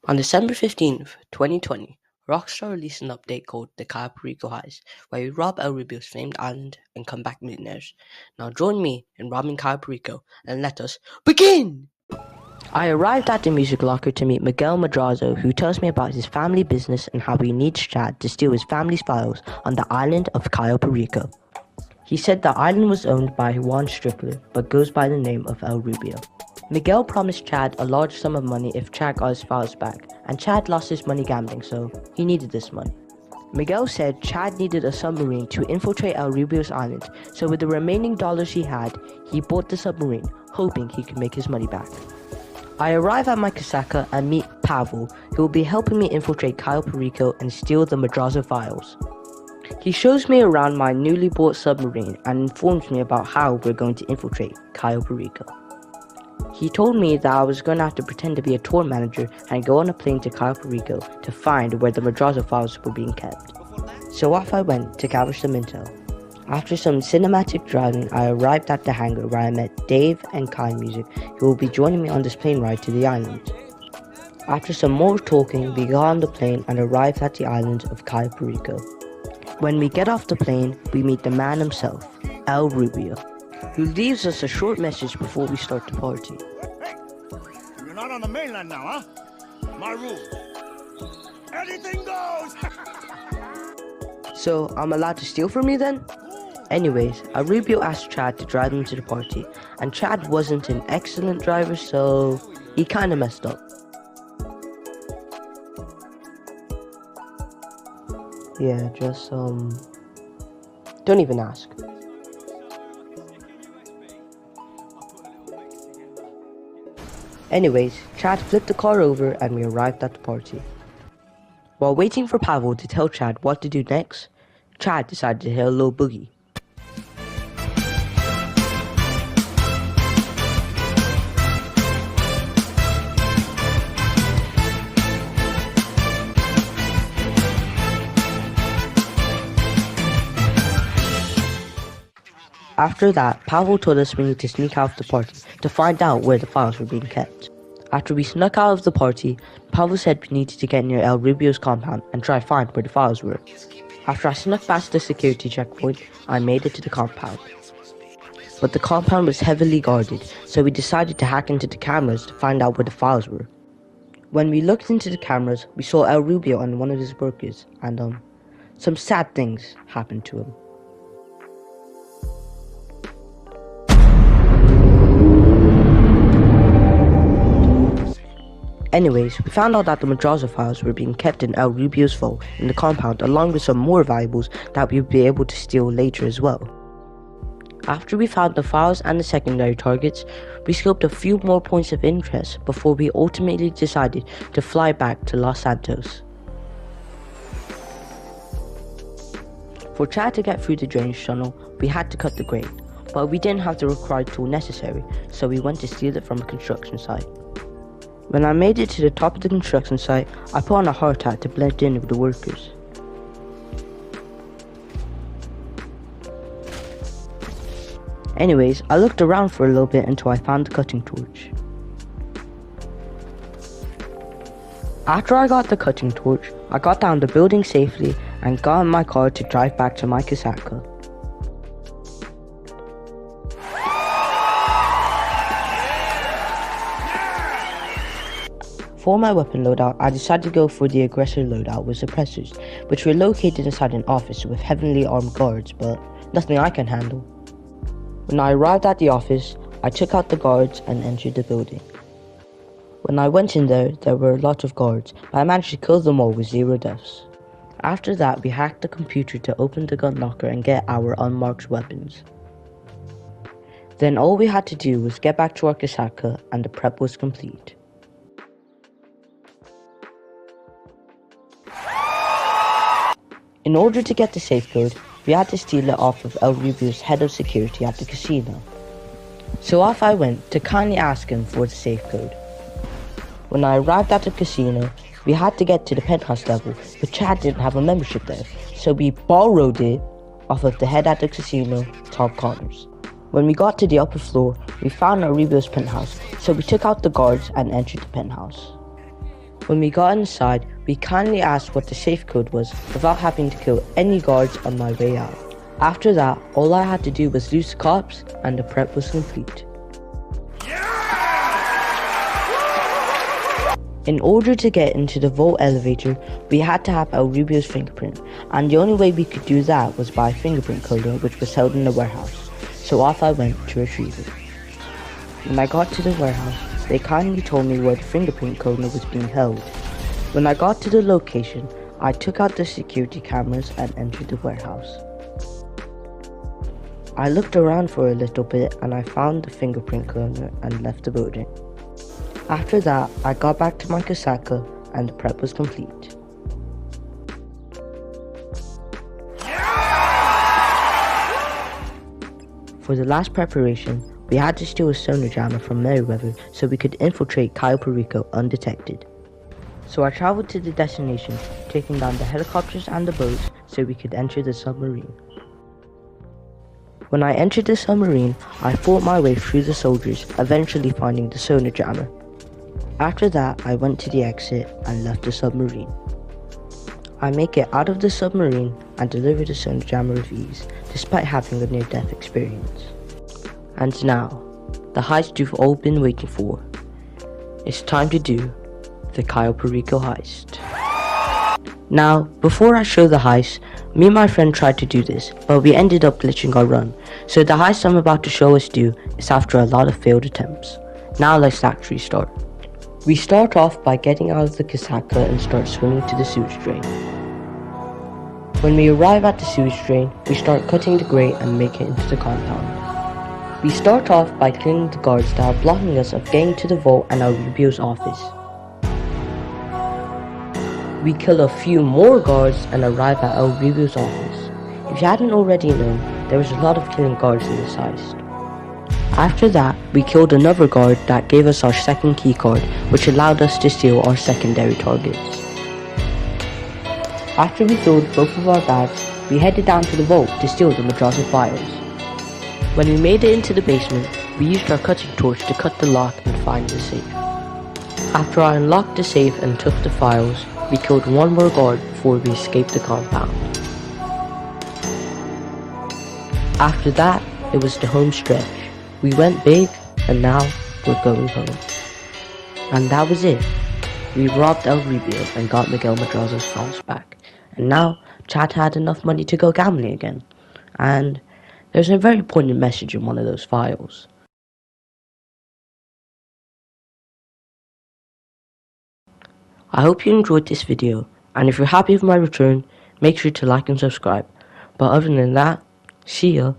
On December 15th, 2020, Rockstar released an update called the Perico Heist, where we rob El Rubio's famed island and come back millionaires. Now join me in robbing Perico and let us begin! I arrived at the music locker to meet Miguel Madrazo, who tells me about his family business and how he needs Chad to steal his family's files on the island of Cayo Perico. He said the island was owned by Juan Strickler, but goes by the name of El Rubio. Miguel promised Chad a large sum of money if Chad got his files back, and Chad lost his money gambling, so he needed this money. Miguel said Chad needed a submarine to infiltrate El Rubio's island, so with the remaining dollars he had, he bought the submarine, hoping he could make his money back. I arrive at my casaca and meet Pavel, who will be helping me infiltrate Cayo Perico and steal the Madrazo files. He shows me around my newly bought submarine and informs me about how we're going to infiltrate Cayo Perico. He told me that I was going to have to pretend to be a tour manager and go on a plane to Cayo Perico to find where the Madrazo files were being kept. So off I went to gather some intel. After some cinematic driving, I arrived at the hangar where I met Dave and Kai Music, who will be joining me on this plane ride to the island. After some more talking, we got on the plane and arrived at the island of Cayo Perico. When we get off the plane, we meet the man himself, El Rubio, who leaves us a short message before we start the party. Hey, you're not on the mainland now, huh? My rules. Anything goes! So, I'm allowed to steal from you then? Anyways, El Rubio asked Chad to drive him to the party, and Chad wasn't an excellent driver, so he kinda messed up. Yeah, just, don't even ask. Anyways, Chad flipped the car over and we arrived at the party. While waiting for Pavel to tell Chad what to do next, Chad decided to hit a little boogie. After that, Pavel told us we need to sneak out of the party to find out where the files were being kept. After we snuck out of the party, Pavel said we needed to get near El Rubio's compound and try to find where the files were. After I snuck past the security checkpoint, I made it to the compound. But the compound was heavily guarded, so we decided to hack into the cameras to find out where the files were. When we looked into the cameras, we saw El Rubio and one of his workers, and some sad things happened to him. Anyways, we found out that the Madrazo files were being kept in El Rubio's vault in the compound, along with some more valuables that we would be able to steal later as well. After we found the files and the secondary targets, we scoped a few more points of interest before we ultimately decided to fly back to Los Santos. For Chad to get through the drainage tunnel, we had to cut the grate, but we didn't have the required tool necessary, so we went to steal it from a construction site. When I made it to the top of the construction site, I put on a hard hat to blend in with the workers. Anyways, I looked around for a little bit until I found the cutting torch. After I got the cutting torch, I got down the building safely and got in my car to drive back to my casaca. For my weapon loadout, I decided to go for the aggressor loadout with suppressors, which were located inside an office with heavily armed guards, but nothing I can handle. When I arrived at the office, I took out the guards and entered the building. When I went in there were a lot of guards, but I managed to kill them all with 0 deaths. After that, we hacked the computer to open the gun locker and get our unmarked weapons. Then all we had to do was get back to our casaca and the prep was complete. In order to get the safe code, we had to steal it off of El Rubio's head of security at the casino. So off I went to kindly ask him for the safe code. When I arrived at the casino, we had to get to the penthouse level, but Chad didn't have a membership there, so we borrowed it off of the head at the casino, Tom Connors. When we got to the upper floor, we found El Rubio's penthouse, so we took out the guards and entered the penthouse. When we got inside, we kindly asked what the safe code was without having to kill any guards on my way out. After that, all I had to do was lose the cops and the prep was complete. In order to get into the vault elevator, we had to have El Rubio's fingerprint, and the only way we could do that was by a fingerprint coder which was held in the warehouse, so off I went to retrieve it. When I got to the warehouse, they kindly told me where the fingerprint coder was being held. When I got to the location, I took out the security cameras and entered the warehouse. I looked around for a little bit and I found the fingerprint coder and left the building. After that, I got back to my casaca and the prep was complete. For the last preparation, we had to steal a sonar jammer from Meriwether so we could infiltrate Cayo Perico undetected. So I traveled to the destination, taking down the helicopters and the boats so we could enter the submarine. When I entered the submarine, I fought my way through the soldiers, eventually finding the sonar jammer. After that, I went to the exit and left the submarine. I make it out of the submarine and deliver the sonar jammer with ease, despite having a near-death experience. And now, the heist you've all been waiting for. It's time to do the Cayo Perico heist. Now, before I show the heist, me and my friend tried to do this, but we ended up glitching our run, so the heist I'm about to show us do is after a lot of failed attempts. Now let's actually start. We start off by getting out of the casaca and start swimming to the sewage drain. When we arrive at the sewage drain, we start cutting the grate and make it into the compound. We start off by killing the guards that are blocking us of getting to the vault and El Rubio's office. We kill a few more guards and arrive at El Rubio's office. If you hadn't already known, there was a lot of killing guards in this heist. After that, we killed another guard that gave us our second keycard, which allowed us to steal our secondary targets. After we filled both of our bags, we headed down to the vault to steal the Madrazo files. When we made it into the basement, we used our cutting torch to cut the lock and find the safe. After I unlocked the safe and took the files, we killed one more guard before we escaped the compound. After that, it was the home stretch. We went big, and now we're going home. And that was it. We robbed El Rubio and got Miguel Madrazo's files back. And now, Chad had enough money to go gambling again. And there's a very poignant message in one of those files. I hope you enjoyed this video, and if you're happy with my return, make sure to like and subscribe. But other than that, see ya.